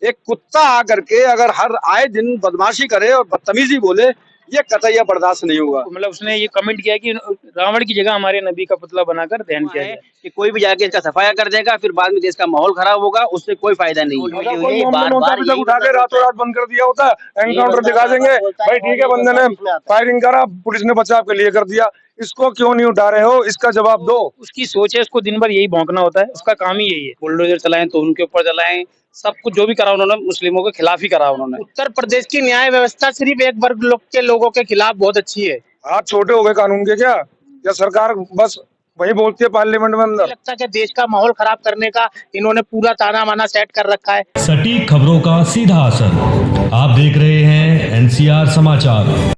एक कुत्ता आकर के अगर हर आए दिन बदमाशी करे और बदतमीजी बोले, ये कतई बर्दाश्त नहीं होगा। मतलब उसने ये कमेंट किया कि रावण की जगह हमारे नबी का पुतला बनाकर दहन किया जाए कि कोई भी जाके इसका सफाया कर देगा, फिर बाद में देश का माहौल खराब होगा, उससे कोई फायदा नहीं है। अगर कोई मोहम्मद होता अभी तक उठा के रातों रात बंद कर दिया होता, एनकाउंटर दिखा देंगे भाई, ठीक है बंदे ने फायरिंग करा, पुलिस ने बचाव के लिए कर दिया, इसको क्यों नहीं उठा रहे हो, इसका जवाब दो। उसकी सोच है, उसको दिन भर यही भौंकना होता है, उसका काम ही यही है। बुलडोजर चलाएं तो उनके ऊपर चलाएं, सब कुछ जो भी करा उन्होंने मुस्लिमों के खिलाफ ही करा उन्होंने। उत्तर प्रदेश की न्याय व्यवस्था सिर्फ एक वर्ग के लोगों के खिलाफ बहुत अच्छी है। हाथ छोटे हो गए कानून के क्या, या सरकार बस वही बोलती है पार्लियामेंट में अंदर। लगता है कि देश का माहौल खराब करने का इन्होंने पूरा ताना माना सेट कर रखा है। सटीक खबरों का सीधा असर। आप देख रहे हैं एनसीआर समाचार।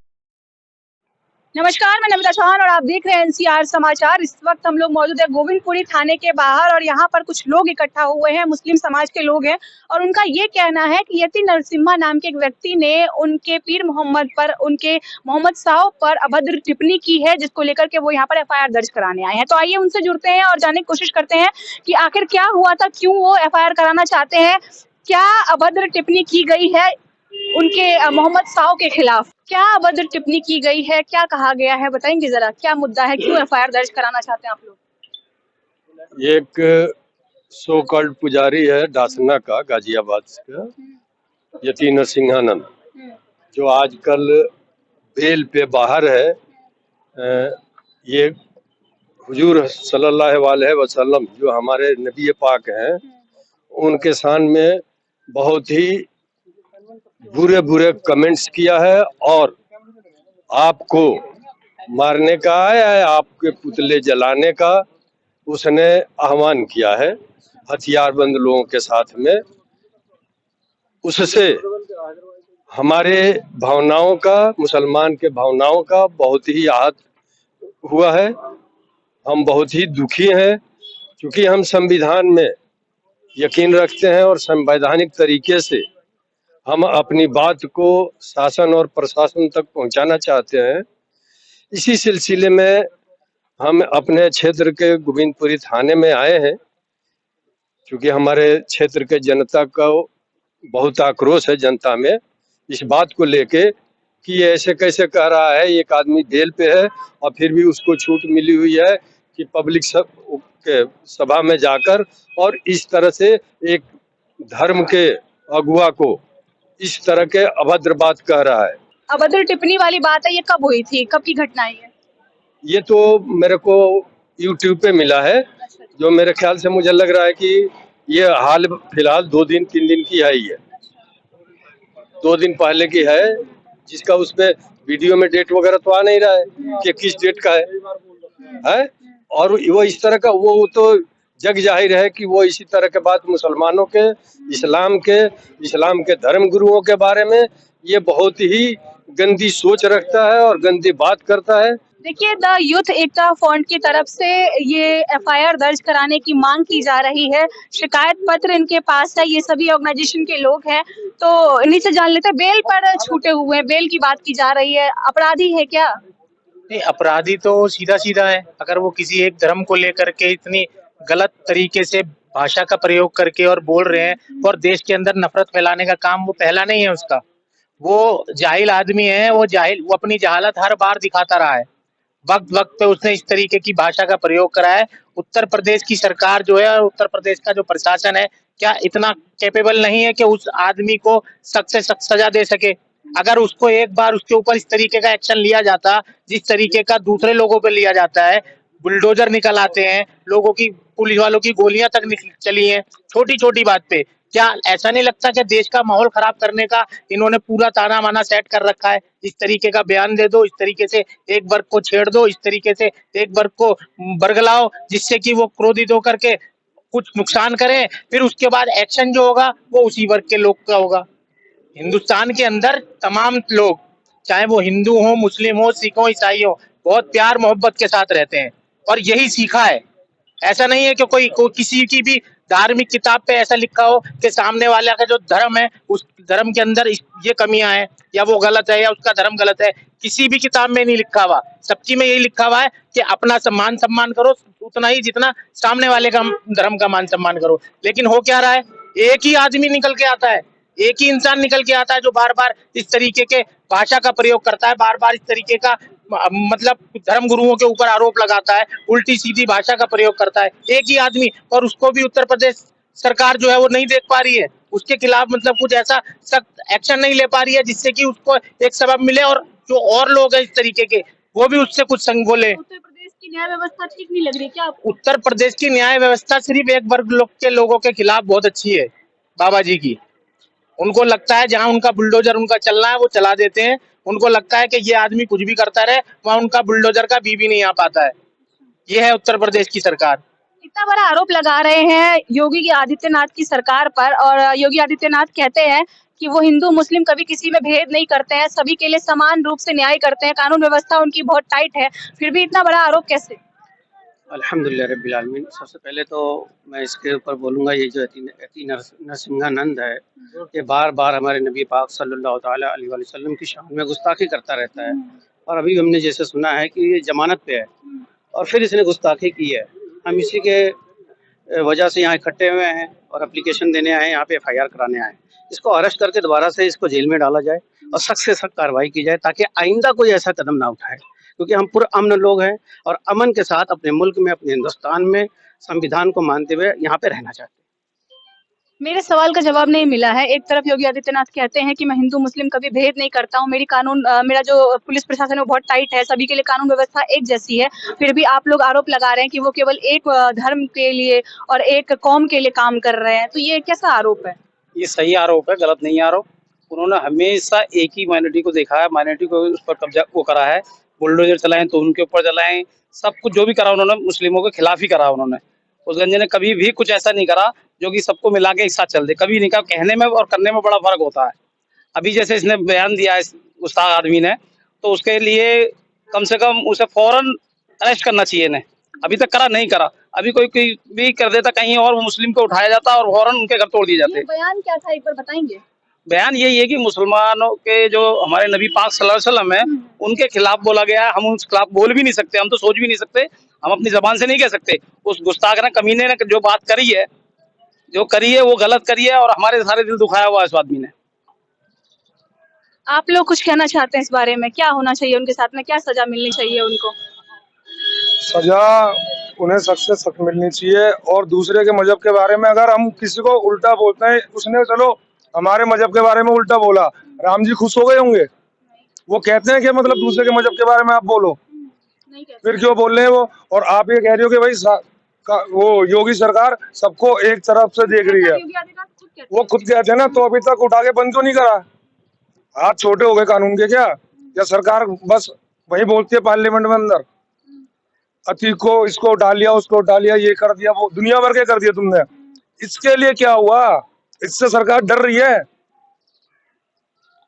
नमस्कार, मैं नमिता चौहान और आप देख रहे हैं एनसीआर समाचार। इस वक्त हम लोग मौजूद है गोविंदपुरी थाने के बाहर और यहाँ पर कुछ लोग इकट्ठा हुए हैं, मुस्लिम समाज के लोग हैं और उनका ये कहना है कि यति नरसिम्हा नाम के एक व्यक्ति ने उनके पीर मोहम्मद पर, उनके मोहम्मद साहब पर अभद्र टिप्पणी की है, जिसको लेकर के वो यहाँ पर एफआईआर दर्ज कराने आए हैं। तो आइए उनसे जुड़ते हैं और जानने की कोशिश करते हैं कि आखिर क्या हुआ था, क्यों वो एफआईआर कराना चाहते हैं, क्या अभद्र टिप्पणी की गई है उनके मोहम्मद साहब के खिलाफ, क्या अभद्र टिप्पणी की गई है, क्या कहा गया है, बताएंगे जरा क्या मुद्दा है, क्यों एफआईआर दर्ज कराना चाहते हैं आप लोग? एक सो कॉल्ड पुजारी है डासना का, गाजियाबाद का, यति नरसिंहानंद, जो आजकल बेल पे बाहर है। ये हुजूर सल्लल्लाहु अलैहि वसल्लम जो हमारे नबी पाक हैं, उनके शान में बहुत ही बुरे बुरे कमेंट्स किया है और आपको मारने का है, आपके पुतले जलाने का उसने आह्वान किया है हथियारबंद लोगों के साथ में। उससे हमारे भावनाओं का, मुसलमान के भावनाओं का बहुत ही आहत हुआ है। हम बहुत ही दुखी हैं क्योंकि हम संविधान में यकीन रखते हैं और संवैधानिक तरीके से हम अपनी बात को शासन और प्रशासन तक पहुंचाना चाहते हैं। इसी सिलसिले में हम अपने क्षेत्र के गोविंदपुरी थाने में आए हैं क्योंकि हमारे क्षेत्र के जनता का बहुत आक्रोश है जनता में इस बात को लेके कि ये ऐसे कैसे कह रहा है, एक आदमी बेल पे है और फिर भी उसको छूट मिली हुई है कि पब्लिक के सभा में जाकर और इस तरह से एक धर्म के अगुआ को इस तरह के अभद्र बात कह रहा है। अभद्र टिप्पणी वाली बात है, ये कब हुई थी, कब की घटना है ये? ये तो मेरे को YouTube पे मिला है, जो मेरे ख्याल से मुझे लग रहा है कि ये हाल फिलहाल 2-3 दिन की है। ये 2 दिन पहले की है, जिसका उस पे वीडियो में डेट वगैरह तो आ नहीं रहा है कि किस डेट का है? और वो इस तरह का वो तो जग जाहिर है कि वो इसी तरह के बात मुसलमानों के, इस्लाम के धर्म गुरुओं के बारे में ये बहुत ही गंदी सोच रखता है और गंदी बात करता है। देखिए, द यूथ एकता फ्रंट की तरफ से ये एफआईआर दर्ज कराने की मांग की जा रही है, शिकायत पत्र इनके पास है, ये सभी ऑर्गेनाइजेशन के लोग हैं। तो इन्हीं से जान लेते हैं, बेल पर छूटे हुए हैं, बेल की बात की जा रही है, अपराधी है क्या? नहीं, अपराधी तो सीधा सीधा है। अगर वो किसी एक धर्म को लेकर के इतनी गलत तरीके से भाषा का प्रयोग करके और बोल रहे हैं और देश के अंदर नफरत फैलाने का काम वो पहला नहीं है उसका। वो जाहिल आदमी है, वो अपनी जहालत हर बार दिखाता रहा है। वक्त वक्त पे उसने इस तरीके की भाषा का प्रयोग करा है। उत्तर प्रदेश की सरकार जो है और उत्तर प्रदेश का जो प्रशासन है, क्या इतना कैपेबल नहीं है कि उस आदमी को सख्त से सख्त सजा दे सके? अगर उसको एक बार उसके ऊपर इस तरीके का एक्शन लिया जाता जिस तरीके का दूसरे लोगों पे लिया जाता है, बुलडोजर निकल आते हैं, लोगों की, पुलिस वालों की गोलियां तक चली हैं छोटी छोटी बात पे, क्या ऐसा नहीं लगता कि देश का माहौल खराब करने का इन्होंने पूरा ताना माना सेट कर रखा है? इस तरीके का बयान दे दो, इस तरीके से एक वर्ग को छेड़ दो, इस तरीके से एक वर्ग को बरगलाओ जिससे कि वो क्रोधित होकर के कुछ नुकसान करें, फिर उसके बाद एक्शन जो होगा वो उसी वर्ग के लोग का होगा। हिंदुस्तान के अंदर तमाम लोग, चाहे वो हिंदू हो, मुस्लिम हो, सिख हो, ईसाई हो, बहुत प्यार मोहब्बत के साथ रहते हैं और यही सीखा है। ऐसा नहीं है कि कोई किसी की भी धार्मिक किताब पे ऐसा लिखा हो कि सामने वाले का जो धर्म है उस धर्म के अंदर ये कमियां हैं या वो गलत है या उसका धर्म गलत है, किसी भी किताब में नहीं लिखा हुआ। सबकी में यही लिखा हुआ है कि अपना सम्मान करो उतना ही जितना सामने वाले का धर्म का मान सम्मान करो। लेकिन हो क्या रहा है, एक ही आदमी निकल के आता है, एक ही इंसान निकल के आता है जो बार बार इस तरीके के भाषा का प्रयोग करता है, बार बार इस तरीके का मतलब धर्म गुरुओं के ऊपर आरोप लगाता है, उल्टी सीधी भाषा का प्रयोग करता है, एक ही आदमी। और उसको भी उत्तर प्रदेश सरकार जो है वो नहीं देख पा रही है, उसके खिलाफ मतलब कुछ ऐसा सख्त एक्शन नहीं ले पा रही है जिससे कि उसको एक सबब मिले और जो और लोग हैं इस तरीके के वो भी उससे कुछ संग बोले। उत्तर प्रदेश की न्याय व्यवस्था ठीक नहीं लग रही क्या आपको? उत्तर प्रदेश की न्याय व्यवस्था सिर्फ एक वर्ग के लोगों के खिलाफ बहुत अच्छी है, बाबा जी की। उनको लगता है जहां उनका बुलडोजर उनका चलना है वो चला देते हैं, उनको लगता है कि ये आदमी कुछ भी करता रहे, वहां उनका बुलडोजर का भी नहीं आ पाता है। ये है उत्तर प्रदेश की सरकार। इतना बड़ा आरोप लगा रहे हैं योगी आदित्यनाथ की सरकार पर, और योगी आदित्यनाथ कहते हैं कि वो हिंदू मुस्लिम कभी किसी में भेद नहीं करते हैं, सभी के लिए समान रूप से न्याय करते हैं, कानून व्यवस्था उनकी बहुत टाइट है, फिर भी इतना बड़ा आरोप कैसे? अल्हम्दुलिल्लाह रब्बिल आलमीन। सबसे पहले तो मैं इसके ऊपर बोलूँगा, ये जो यति नरसिंहानंद है, ये बार बार हमारे नबी पाक सल्लल्लाहु ताला अलैहि वसल्लम की शान में गुस्ताखी करता रहता है। और अभी हमने जैसे सुना है कि ये जमानत पे है और फिर इसने गुस्ताखी की है। हम इसी के वजह से यहाँ इकट्ठे हुए हैं और एप्लीकेशन देने आए हैं, यहाँ पे FIR कराने आए हैं। इसको अरेस्ट करके दोबारा से इसको जेल में डाला जाए और सख्त से सख्त कार्रवाई की जाए ताकि आइंदा कोई ऐसा कदम ना उठाए, क्योंकि हम पुरअमन लोग हैं और अमन के साथ अपने मुल्क में, अपने हिंदुस्तान में संविधान को मानते हुए यहाँ पे रहना चाहते हैं। मेरे सवाल का जवाब नहीं मिला है। एक तरफ योगी आदित्यनाथ कहते हैं कि मैं हिंदू मुस्लिम कभी भेद नहीं करता हूँ, मेरा जो पुलिस प्रशासन है वो बहुत टाइट है, सभी के लिए कानून व्यवस्था एक जैसी है, फिर भी आप लोग आरोप लगा रहे हैं कि वो केवल एक धर्म के लिए और एक कौम के लिए काम कर रहे हैं, तो ये कैसा आरोप है? ये सही आरोप है, गलत नहीं आरोप। उन्होंने हमेशा एक ही माइनॉरिटी को देखा है, माइनॉरिटी को उस पर कब्जा वो करा है, बुलडोजर चलाएं तो उनके ऊपर चलाएं, सब कुछ जो भी करा उन्होंने मुस्लिमों के खिलाफ ही करा उन्होंने। उस गंजे ने कभी भी कुछ ऐसा नहीं करा जो कि सबको मिला के एक साथ चल दे, कभी नहीं कहा। कहने में और करने में बड़ा फर्क होता है। अभी जैसे इसने बयान दिया इस गुस्ताख आदमी ने, तो उसके लिए कम से कम उसे फौरन अरेस्ट करना चाहिए इन्हें। अभी तक करा नहीं करा, अभी कोई भी कर देता कहीं और, वो मुस्लिम को उठाया जाता और फौरन उनके घर तोड़ दिए जाते। बयान क्या था, एक बार बताएंगे? बयान यही है कि मुसलमानों के जो हमारे नबी पाक सल्लल्लाहु अलैहि वसल्लम है उनके खिलाफ बोला गया है। हम उस खिलाफ बोल भी नहीं सकते, हम तो सोच भी नहीं सकते, हम अपनी जबान से नहीं कह सकते। उस गुस्ताख ने, कमीने ने जो बात करी है, जो करी है वो गलत करी है और हमारे सारे दिल दुखाया हुआ है इस आदमी ने। आप लोग कुछ कहना चाहते हैं इस बारे में? क्या होना चाहिए उनके साथ में, क्या सजा मिलनी चाहिए उनको? सजा उन्हें सख्त से सख्त मिलनी चाहिए। और दूसरे के मजहब के बारे में अगर हम किसी को उल्टा बोलते हैं, उसने चलो हमारे मजहब के बारे में उल्टा बोला, राम जी खुश हो गए होंगे? वो कहते हैं कि मतलब दूसरे के मजहब के बारे में आप बोलो, नहीं कहते। फिर क्यों बोल रहे हैं वो? और आप ये कह रहे हो कि भाई वो योगी सरकार सबको एक तरफ से देख रही है। योगी आदित्यनाथ खुद कहते हैं। वो खुद कहते हैं ना, तो अभी तक उठा के बंद क्यों नहीं करा? हाथ छोटे हो गए कानून के क्या? या सरकार बस वही बोलती है पार्लियामेंट में अंदर, अतीक को इसको उठा लिया, उसको उठा लिया, ये कर दिया, वो दुनिया भर के कर दिया तुमने। इसके लिए क्या हुआ? इससे सरकार डर रही है,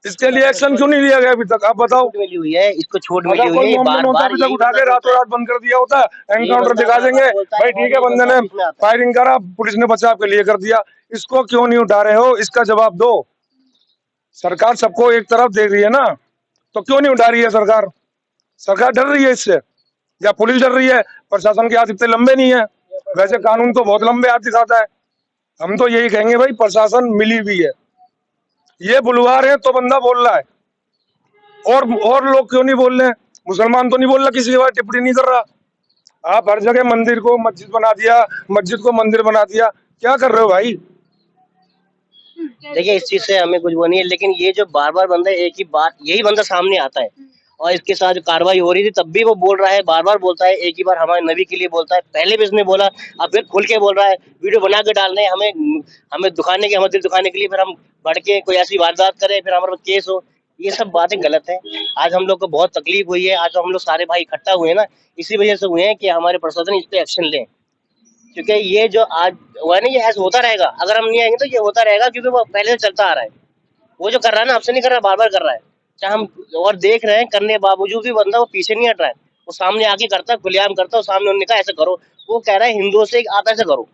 इसके लिए एक्शन क्यों नहीं लिया गया अभी तक? आप बताओ। मिली हुई है, इसको छूट अगर मिली कोई हुई है, मोमडन होता अभी तक उठा के रातों रात बंद कर दिया होता, एनकाउंटर दिखा देंगे भाई, ठीक है बंदे ने फायरिंग करा, पुलिस ने बचाव के लिए कर दिया, इसको क्यों नहीं उठा रहे हो? इसका जवाब दो। सरकार सबको एक तरफ देख रही है ना, तो क्यों नहीं उठा रही है सरकार? सरकार डर रही है इससे, या पुलिस डर रही है? प्रशासन के हाथ इतने लंबे नहीं है, वैसे कानून तो बहुत लंबे हाथ दिखाता है। हम तो यही कहेंगे भाई, प्रशासन मिली हुई है, ये बुलवा रहे हैं तो बंदा बोल रहा है, और लोग क्यों नहीं बोल रहे हैं? मुसलमान तो नहीं बोल रहा, किसी के बारे टिप्पणी नहीं कर रहा। आप हर जगह मंदिर को मस्जिद बना दिया, मस्जिद को मंदिर बना दिया, क्या कर रहे हो भाई? देखिए इस चीज से हमें कुछ वो नहीं है, लेकिन ये जो बार बार बंदा एक ही बात, यही बंदा सामने आता है और इसके साथ जो कार्रवाई हो रही थी तब भी वो बोल रहा है, बार बार बोलता है, एक ही बार हमारे नबी के लिए बोलता है, पहले भी इसने बोला, अब फिर खुल के बोल रहा है, वीडियो बना के डाल रहे हैं हमें दुखाने के, हमारे दिल दुखाने के लिए, फिर हम बढ़ के कोई ऐसी वारदात करें, फिर हमारे पास केस हो। ये सब बातें गलत है। आज हम लोग को बहुत तकलीफ हुई है, आज तो हम लोग सारे भाई इकट्ठा हुए हैं ना, इसी वजह से हुए हैं कि हमारे प्रशासन इस पे एक्शन ले, क्योंकि ये जो आज हुआ है ना, ये ऐसा होता रहेगा। अगर हम नहीं आएंगे तो ये होता रहेगा, क्योंकि वो पहले से चलता आ रहा है। वो जो कर रहा है ना, आपसे नहीं कर रहा, बार बार कर रहा है, चाहे हम और देख रहे हैं, करने बावजूद भी बंदा वो पीछे नहीं हट रहा है, वो सामने आके करता है, खुलेआम करता है। सामने उन्होंने कहा ऐसे करो, वो कह रहा है हिंदुओं से आप ऐसे करो।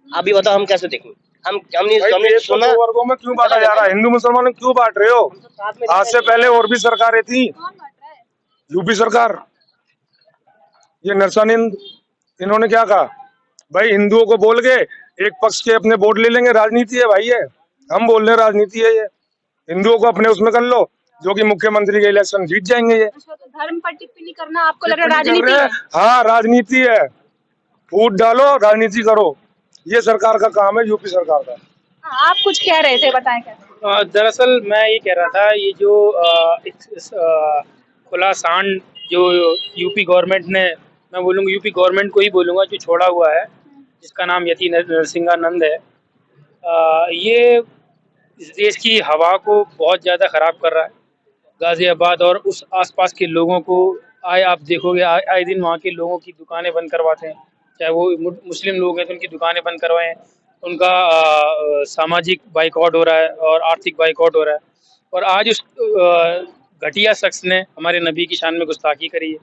अभी बताओ हम कैसे देखें? हमने सुना वर्गों में क्यों बांटा जा रहा है? हिंदू मुसलमानों क्यों बांट रहे हो? आज से पहले और भी सरकारें थी, यूपी सरकार, ये नरसानंद, इन्होंने क्या कहा भाई, हिंदुओं को बोल के एक पक्ष के अपने वोट ले लेंगे, राजनीति है भाई, है हम बोल रहे हैं राजनीति है ये। हिंदुओं को अपने उसमें कर लो, जो कि मुख्यमंत्री के इलेक्शन जीत जाएंगे ये। अच्छा, तो धर्म पर टिप्पणी करना आपको लग रहा है राजनीति है? हाँ राजनीति है, फूट डालो राजनीति करो, ये सरकार का काम है, यूपी सरकार का। हाँ, आप कुछ कह रहे थे, बताएं क्या। दरअसल मैं ये कह रहा था, ये जो खुला सांड जो यूपी गवर्नमेंट ने, मैं बोलूँगा यूपी गवर्नमेंट को ही बोलूँगा, जो छोड़ा हुआ है, जिसका नाम यति नरसिंहानंद है, ये इस देश की हवा को बहुत ज़्यादा ख़राब कर रहा है। गाज़ियाबाद और उस आसपास के लोगों को आप देखोगे आए दिन वहाँ के लोगों की दुकानें बंद करवाते हैं, चाहे वो मुस्लिम लोग हैं तो उनकी दुकानें बंद करवाएं, उनका सामाजिक बाइकआउट हो रहा है और आर्थिक बाइकआउट हो रहा है। और आज उस घटिया शख्स ने हमारे नबी की शान में गुस्ताखी करी है।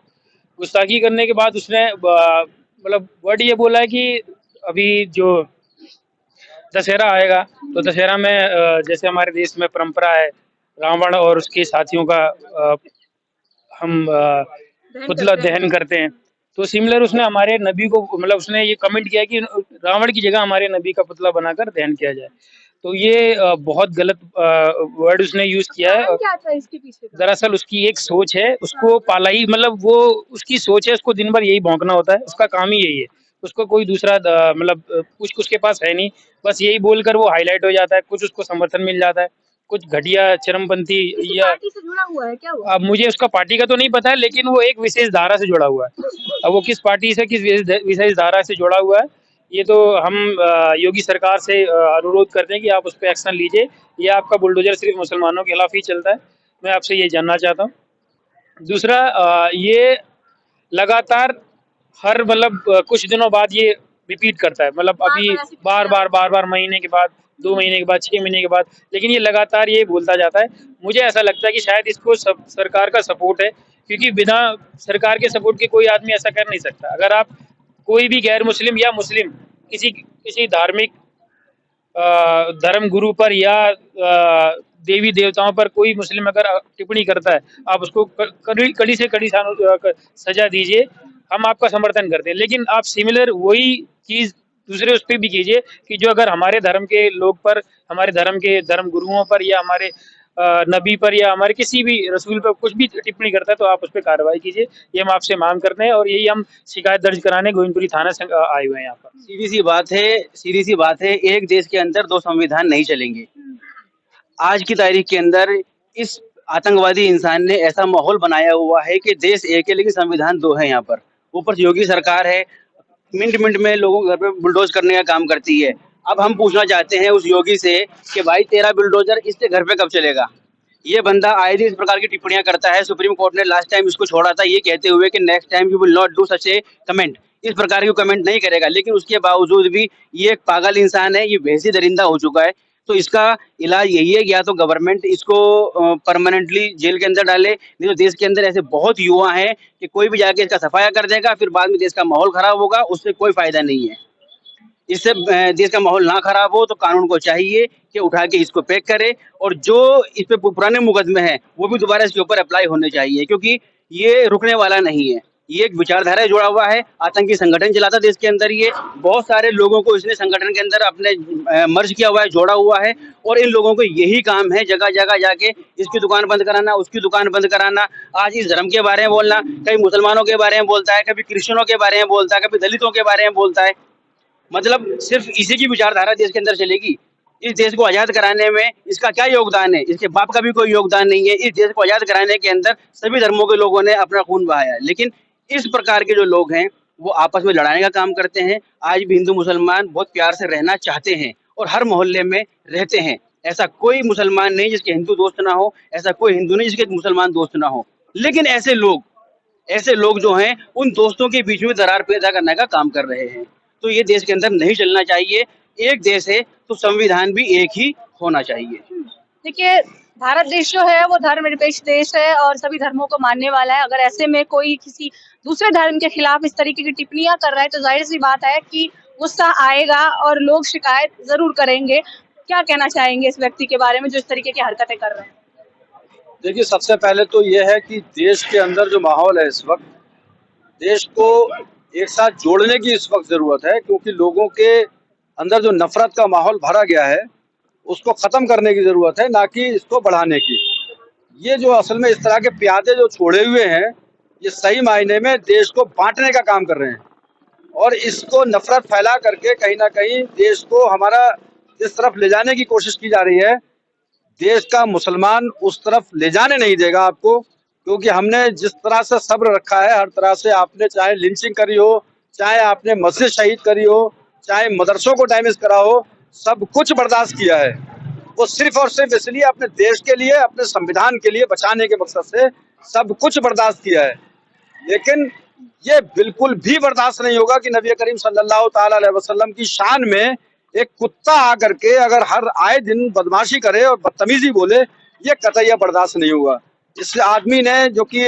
गुस्ताखी करने के बाद उसने मतलब वर्ड ये बोला है कि अभी जो दशहरा आएगा तो दशहरा में जैसे हमारे देश में परंपरा है रावण और उसके साथियों का हम पुतला दहन करते हैं, तो सिमिलर उसने हमारे नबी को, मतलब उसने ये कमेंट किया कि रावण की जगह हमारे नबी का पुतला बनाकर दहन किया जाए। तो ये बहुत गलत वर्ड उसने यूज किया है। क्या था इसके पीछे? दरअसल उसकी एक सोच है, उसको पाला ही, मतलब वो उसकी सोच है, उसको दिन भर यही भौंकना होता है, उसका काम ही यही है, उसको कोई दूसरा मतलब कुछ उसके पास है नहीं, बस यही बोलकर वो हाईलाइट हो जाता है, कुछ उसको समर्थन मिल जाता है, कुछ घटिया चरमपंथी या पार्टी से जुड़ा हुआ है क्या वो? अब मुझे उसका पार्टी का तो नहीं पता है, लेकिन वो एक विशेष धारा से जुड़ा हुआ है। अब वो किस पार्टी से, किस विशेष धारा से जुड़ा हुआ है, ये तो हम योगी सरकार से अनुरोध करते हैं कि आप उस पर एक्शन लीजिए। ये आपका बुलडोजर सिर्फ मुसलमानों के खिलाफ ही चलता है, मैं आपसे ये जानना चाहता हूँ। दूसरा, ये लगातार हर मतलब कुछ दिनों बाद ये रिपीट करता है, मतलब अभी बार महीने के बाद, 2 महीने के बाद, 6 महीने के बाद, लेकिन ये लगातार ये बोलता जाता है। मुझे ऐसा लगता है कि शायद इसको सरकार का सपोर्ट है, क्योंकि बिना सरकार के सपोर्ट के कोई आदमी ऐसा कर नहीं सकता। अगर आप कोई भी गैर मुस्लिम या मुस्लिम किसी धार्मिक धर्म गुरु पर या देवी देवताओं पर कोई मुस्लिम अगर टिप्पणी करता है, आप उसको कड़ी से कड़ी सजा दीजिए, हम आपका समर्थन करते हैं। लेकिन आप सिमिलर वही चीज दूसरे उस पर भी कीजिए कि जो अगर हमारे धर्म के लोग पर, हमारे धर्म के धर्म गुरुओं पर या हमारे नबी पर या हमारे किसी भी रसूल पर कुछ भी टिप्पणी करता है तो आप उस पर कार्रवाई कीजिए। ये हम आपसे मांग करते हैं और यही हम शिकायत दर्ज कराने गोविंदपुरी थाना से आए हुए हैं यहाँ पर। सीधी सी बात है, एक देश के अंदर 2 संविधान नहीं चलेंगे। आज की तारीख के अंदर इस आतंकवादी इंसान ने ऐसा माहौल बनाया हुआ है कि देश एक है लेकिन संविधान 2 है। यहाँ पर ऊपर से योगी सरकार है, मिनट में लोगों के घर पे बुलडोज करने का काम करती है। अब हम पूछना चाहते हैं उस योगी से कि भाई तेरा बुलडोजर इसके घर पे कब चलेगा? ये बंदा आए दिन इस प्रकार की टिप्पणियां करता है। सुप्रीम कोर्ट ने लास्ट टाइम इसको छोड़ा था ये कहते हुए कि next time you will not do such A comment, इस प्रकार की कमेंट नहीं करेगा, लेकिन उसके बावजूद भी ये एक पागल इंसान है, ये वैसी दरिंदा हो चुका है। तो इसका इलाज यही है, या तो गवर्नमेंट इसको परमानेंटली जेल के अंदर डाले, नहीं तो देश के अंदर ऐसे बहुत युवा हैं कि कोई भी जाके इसका सफाया कर देगा, फिर बाद में देश का माहौल खराब होगा, उससे कोई फायदा नहीं है। इससे देश का माहौल ना खराब हो तो कानून को चाहिए कि उठा के इसको पैक करे, और जो इस पे पुराने मुकदमे हैं वो भी दोबारा इसके ऊपर अप्लाई होने चाहिए, क्योंकि ये रुकने वाला नहीं है। ये एक विचारधारा जुड़ा हुआ है, आतंकी संगठन चलाता देश के अंदर, ये बहुत सारे लोगों को इसने संगठन के अंदर अपने मर्ज किया हुआ है, जोड़ा हुआ है, और इन लोगों को यही काम है जगह जगह जाके इसकी दुकान बंद कराना, उसकी दुकान बंद कराना। आज इस धर्म के बारे में बोलना, कभी मुसलमानों के बारे में बोलता है, कभी क्रिश्चियनों के बारे में बोलता है, कभी दलितों के बारे में बोलता है। मतलब सिर्फ इसी की विचारधारा देश के अंदर चलेगी। इस देश को आजाद कराने में इसका क्या योगदान है? इसके बाप का भी कोई योगदान नहीं है। इस देश को आजाद कराने के अंदर सभी धर्मों के लोगों ने अपना खून बहाया है, लेकिन इस प्रकार के जो लोग हैं वो आपस में लड़ाने का काम करते हैं। आज भी हिंदू मुसलमान बहुत प्यार से रहना चाहते हैं और हर मोहल्ले में रहते हैं। ऐसा कोई मुसलमान नहीं जिसके हिंदू दोस्त ना हो, ऐसा कोई हिंदू नहीं जिसके मुसलमान दोस्त ना हो, लेकिन ऐसे लोग जो हैं उन दोस्तों के बीच में दरार पैदा करने का काम कर रहे हैं। तो ये देश के अंदर नहीं चलना चाहिए। एक देश है तो संविधान भी एक ही होना चाहिए। देखिए, भारत देश जो है वो धर्मनिरपेक्ष देश है और सभी धर्मों को मानने वाला है। अगर ऐसे में कोई किसी दूसरे धर्म के खिलाफ इस तरीके की टिप्पणियां कर रहा है तो जाहिर सी बात है कि गुस्सा आएगा और लोग शिकायत जरूर करेंगे। क्या कहना चाहेंगे इस व्यक्ति के बारे में जो इस तरीके की हरकतें कर रहे हैं? देखिए, सबसे पहले तो ये है कि देश के अंदर जो माहौल है इस वक्त, देश को एक साथ जोड़ने की इस वक्त जरूरत है, क्योंकि लोगों के अंदर जो नफरत का माहौल भरा गया है उसको खत्म करने की जरूरत है, ना कि इसको बढ़ाने की। ये जो असल में इस तरह के प्यादे जो छोड़े हुए हैं, ये सही मायने में देश को बांटने का काम कर रहे हैं और इसको नफरत फैला करके कहीं ना कहीं देश को हमारा जिस तरफ ले जाने की कोशिश की जा रही है, देश का मुसलमान उस तरफ ले जाने नहीं देगा आपको, क्योंकि हमने जिस तरह से सब्र रखा है, हर तरह से आपने चाहे लिंचिंग करी हो, चाहे आपने मस्जिद शहीद करी हो, चाहे मदरसों को डैमेज करा हो, सब कुछ बर्दाश्त किया है। वो सिर्फ और सिर्फ इसलिए अपने देश के लिए, अपने संविधान के लिए बचाने के मकसद से सब कुछ बर्दाश्त किया है। लेकिन ये बिल्कुल भी बर्दाश्त नहीं होगा कि नबी करीम सल्लल्लाहु ताला अलैहि वसल्लम की शान में एक कुत्ता आकर के अगर हर आए दिन बदमाशी करे और बदतमीजी बोले, ये कतई बर्दाश्त नहीं होगा। इस आदमी ने जो कि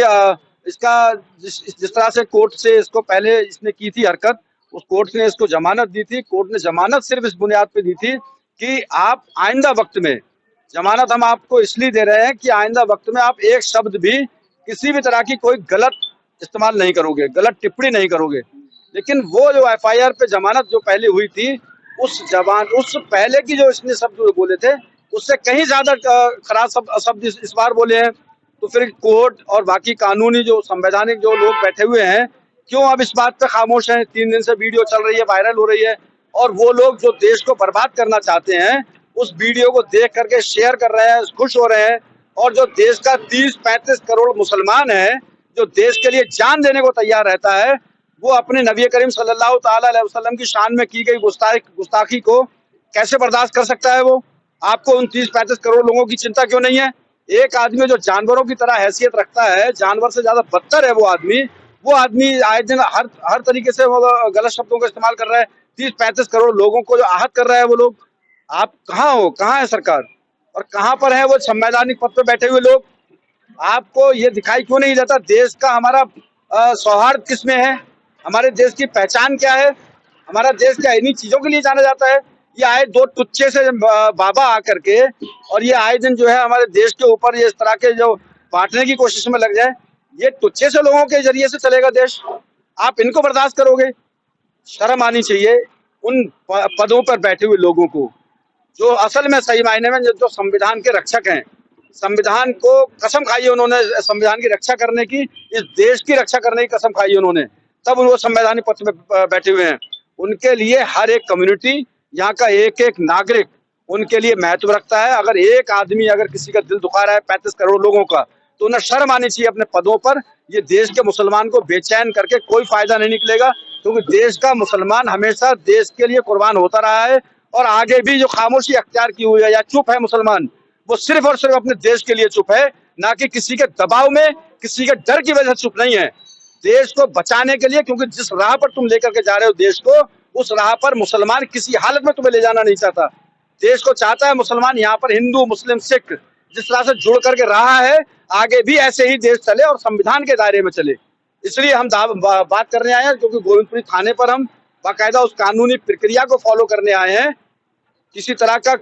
इसका जिस तरह से कोर्ट से इसको पहले इसने की थी हरकत, उस कोर्ट ने इसको जमानत दी थी। कोर्ट ने जमानत सिर्फ इस बुनियाद पे दी थी कि आप आइंदा वक्त में, जमानत हम आपको इसलिए दे रहे हैं कि आइंदा वक्त में आप एक शब्द भी किसी भी तरह की कोई गलत इस्तेमाल नहीं करोगे, गलत टिप्पणी नहीं करोगे। लेकिन वो जो FIR पे जमानत जो पहले हुई थी, उस पहले की जो इसने शब्द जो बोले थे उससे कहीं ज्यादा खराब शब्द इस बार बोले हैं। तो फिर कोर्ट और बाकी कानूनी जो संवैधानिक जो लोग बैठे हुए हैं, क्यों अब इस बात पे खामोश हैं? 3 दिन से वीडियो चल रही है, वायरल हो रही है, और वो लोग जो देश को बर्बाद करना चाहते हैं उस वीडियो को देख करके शेयर कर रहे हैं, खुश हो रहे हैं। और जो देश का 30-35 करोड़ मुसलमान है, जो देश के लिए जान देने को तैयार रहता है, वो अपने नबी करीम सल्लल्लाहु ताला अलैहि वसल्लम की शान में की गई गुस्ताखी को कैसे बर्दाश्त कर सकता है? वो आपको उन 30-35 करोड़ लोगों की चिंता क्यों नहीं है? एक आदमी जो जानवरों की तरह हैसियत रखता है, जानवर से ज्यादा बदतर है वो आदमी आए दिन हर तरीके से वो गलत शब्दों का इस्तेमाल कर रहा है। 30-35 करोड़ लोगों को जो आहत कर रहा है वो लोग। आप कहाँ हो? कहाँ है सरकार? और कहाँ पर है वो संवैधानिक पद पे बैठे हुए लोग? आपको ये दिखाई क्यों नहीं देता देश का हमारा सौहार्द किसमें है? हमारे देश की पहचान क्या है? हमारा देश क्या इन्हीं चीजों के लिए जाना जाता है? ये आए 2 टुच्चे से बाबा आकर के और ये आए दिन जो है हमारे देश के ऊपर ये इस तरह के जो बांटने की कोशिश में लग जाए, ये टुच्चे से लोगों के जरिए से चलेगा देश? आप इनको बर्दाश्त करोगे? शर्म आनी चाहिए उन पदों पर बैठे हुए लोगों को, जो असल में सही मायने में जो संविधान के रक्षक हैं। संविधान को कसम खाई है उन्होंने, संविधान की रक्षा करने की, इस देश की रक्षा करने की कसम खाई है उन्होंने, तब वो संवैधानिक पद में बैठे हुए हैं। उनके लिए हर एक कम्युनिटी, यहाँ का एक एक नागरिक उनके लिए महत्व रखता है। अगर एक आदमी अगर किसी का दिल दुखा रहा है 35 करोड़ लोगों का, तो उन्हें शर्म आनी चाहिए अपने पदों पर। ये देश के मुसलमान को बेचैन करके कोई फायदा नहीं निकलेगा, क्योंकि देश का मुसलमान हमेशा देश के लिए कुर्बान होता रहा है और आगे भी जो खामोशी अख्तियार की हुई है या चुप है मुसलमान, वो सिर्फ और सिर्फ अपने देश के लिए चुप है, ना कि किसी के दबाव में, किसी के डर की वजह से चुप नहीं है। देश को बचाने के लिए, क्योंकि जिस राह पर तुम लेकर के जा रहे हो देश को, उस राह पर मुसलमान किसी हालत में तुम्हें ले जाना नहीं चाहता। देश को चाहता है मुसलमान यहाँ पर हिंदू मुस्लिम सिख जिस तरह से जुड़ करके रहा है, आगे भी ऐसे ही देश चले और संविधान के दायरे में चले। इसलिए हम बात करने आए हैं, क्योंकि गोविंदपुरी थाने पर हम बाकायदा उस कानूनी प्रक्रिया को फॉलो करने आए हैं। किसी तरह का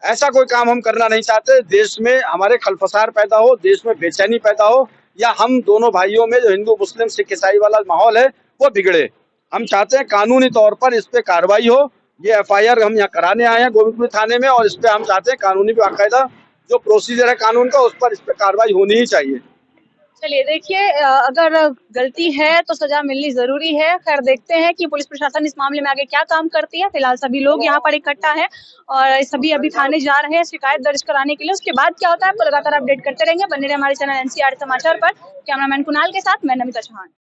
ऐसा कोई काम हम करना नहीं चाहते देश में हमारे खलफसार पैदा हो, देश में बेचैनी पैदा हो, या हम दोनों भाइयों में जो हिंदू मुस्लिम सिख ईसाई वाला माहौल है वो बिगड़े। हम चाहते हैं कानूनी तौर पर इस पे कार्रवाई हो। ये FIR हम यहाँ कराने आए हैं गोविंदपुर थाने में, और इस पे हम चाहते हैं कानूनी बाकायदा जो प्रोसीजर है कानून का, उस पर इस पे कार्रवाई होनी ही चाहिए। चलिए देखिए, अगर गलती है तो सजा मिलनी जरूरी है। खैर देखते हैं कि पुलिस प्रशासन इस मामले में आगे क्या काम करती है। फिलहाल सभी लोग यहाँ पर इकट्ठा है और सभी अभी थाने जा रहे हैं शिकायत दर्ज कराने के लिए। उसके बाद क्या होता है आपको लगातार अपडेट करते रहेंगे। बने रहे हमारे चैनल NCR समाचार पर। कैमरामैन कुणाल के साथ मैं नमिता चौहान।